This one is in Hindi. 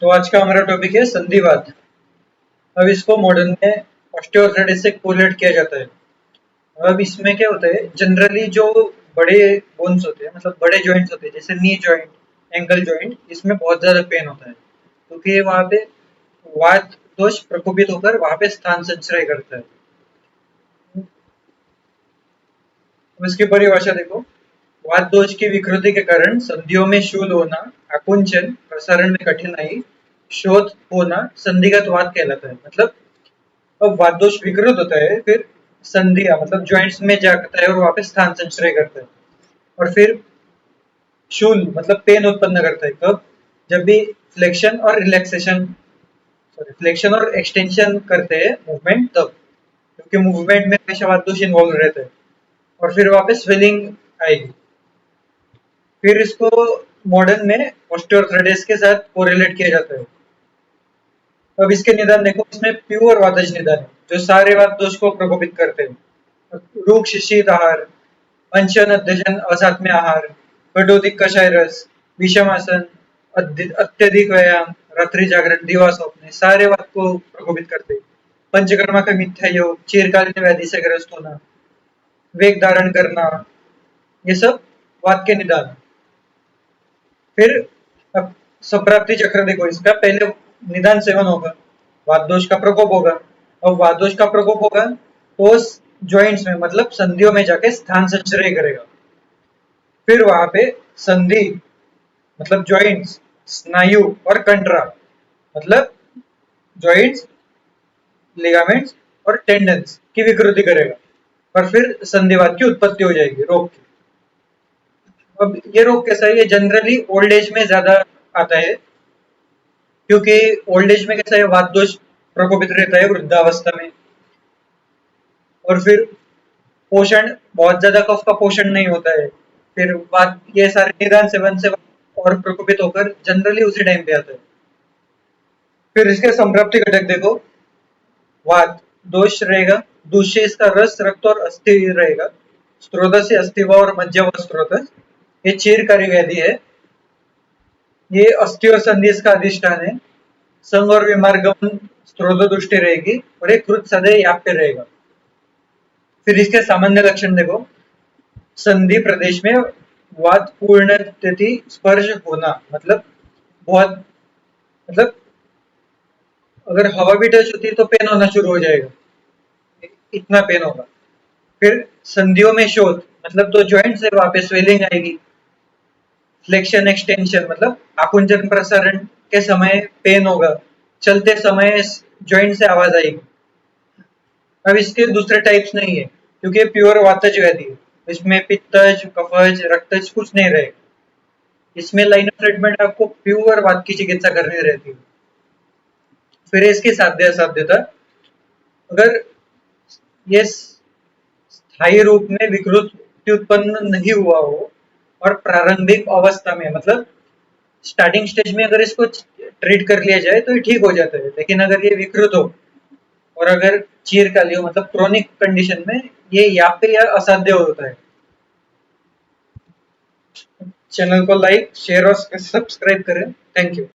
तो आज का हमारा टॉपिक है संधिवात। अब इसको मॉडर्न में ऑस्टियोआर्थराइटिस से कोरिलेट किया जाता है। अब इसमें क्या होता है, जनरली जो बड़े बोन्स होते हैं, मतलब बड़े जॉइंट्स होते हैं, जैसे नी जॉइंट, एंकल जॉइंट, इसमें बहुत ज्यादा पेन होता है क्योंकि वहां पे वात दोष प्रकोपित होकर वहां पे स्थान संचय करता है। अब इसकी परिभाषा देखो। वात दोष की विकृति के कारण संधियों में शूल होना, आकुंचन, प्रसारण में कठिनाई, शोथ होना संधिगत वात कहलाता है। मतलब अब वात दोष विकृत होता है, फिर संधियां मतलब जॉइंट्स में जाता है और वहां पे स्थान संचय करता है। और फिर शूल मतलब पेन उत्पन्न करता है। कब? जब भी फ्लेक्शन और रिलैक्सेशन, सॉरी, फ्लेक्शन और एक्सटेंशन करते हैं मूवमेंट, तब, क्योंकि मूवमेंट में हमेशा वात दोष इन्वॉल्व रहता है। और फिर वहां पे स्वेलिंग आएगी। फिर इसको मॉडर्न में ऑस्टियोआर्थराइटिस के साथ कोरिलेट किया जाता है। अब इसके निदान देखो, इसमें प्योर वातज निदान है जो सारे वात दोष को प्रकोपित करते हैं। रूक्ष शीत आहार, अनशन अध्ययन असात्म्य आहार, कटोदिक कषाय रस, विषमासन, अत्यधिक व्यायाम, रात्रि जागरण, दिवा स्वप्न, सारे वात को प्रकोपित करते हैं। पंचकर्मा का मिथ्या योग, चिरकालीन व्याधि से ग्रस्त होना, वेग धारण करना, ये सब वात के निदान है। फिर अब संप्राप्ति चक्र देखो, इसका पहले निदान सेवन होगा, वात दोष का प्रकोप होगा। अब वात दोष का प्रकोप होगा तो जॉइंट्स में मतलब संधियों में जाके स्थान संचय करेगा। फिर वहां पे संधि मतलब जॉइंट्स, स्नायु और कंट्रा मतलब जॉइंट्स, लिगामेंट्स और टेंडन्स की विकृति करेगा। और फिर संधिवात की उत्पत्ति हो जाएगी, रोग की। अब ये रोग कैसा है? ये जनरली ओल्ड एज में ज्यादा आता है, क्योंकि ओल्ड एज में कैसा है, वात दोष प्रकोपित रहता है वृद्धावस्था में। और फिर पोषण, बहुत ज्यादा कफ का पोषण नहीं होता है। फिर बात, ये सारे निदान सेवन से और प्रकोपित होकर जनरली उसी टाइम पे आता है। फिर इसके संप्राप्ति घटक देखो, वात दोष रहेगा, दूषित इसका रस, रक्त और अस्थि रहेगा, स्त्रोत से अस्थिवा और मज्जा व स्त्रोत, ये चीरकारी व्याधि है। ये अस्थियों संधि इसका अधिष्ठान है। संघ और विमार्गम स्त्रोत दृष्टि रहेगी और एक कृत सदैव यहाँ पे रहेगा। फिर इसके सामान्य लक्षण देखो, संधि प्रदेश में वात पूर्ण तिथि स्पर्श होना, मतलब बहुत, मतलब अगर हवा भी टच होती है तो पेन होना शुरू हो जाएगा, इतना पेन होगा। फिर संधियों में शोथ, मतलब तो जॉइंट से वहां पे स्वेलिंग आएगी। फ्लेक्शन एक्सटेंशन मतलब आकुंचन प्रसारण के समय पेन होगा। चलते समय जॉइंट से आवाज आएगी। अब इसके दूसरे टाइप्स नहीं है क्योंकि प्योर वातज व्याधि है। इसमें पित्तज, कफज, रक्तज कुछ नहीं रहेगा। इसमें लाइन ऑफ ट्रीटमेंट आपको प्योर वात की चिकित्सा करनी रहती है। फिर इसकी साध्य असाध्यता, अगर ये स्थायी रूप में विकृति उत्पन्न नहीं हुआ हो और प्रारंभिक अवस्था में, मतलब स्टार्टिंग स्टेज में अगर इसको ट्रीट कर लिया जाए तो ये ठीक हो जाता है। लेकिन अगर ये विकृत हो और अगर चीरकालीन मतलब क्रोनिक कंडीशन में, ये यहाँ पे यह असाध्य होता है। चैनल को लाइक, शेयर और सब्सक्राइब करें। Thank you.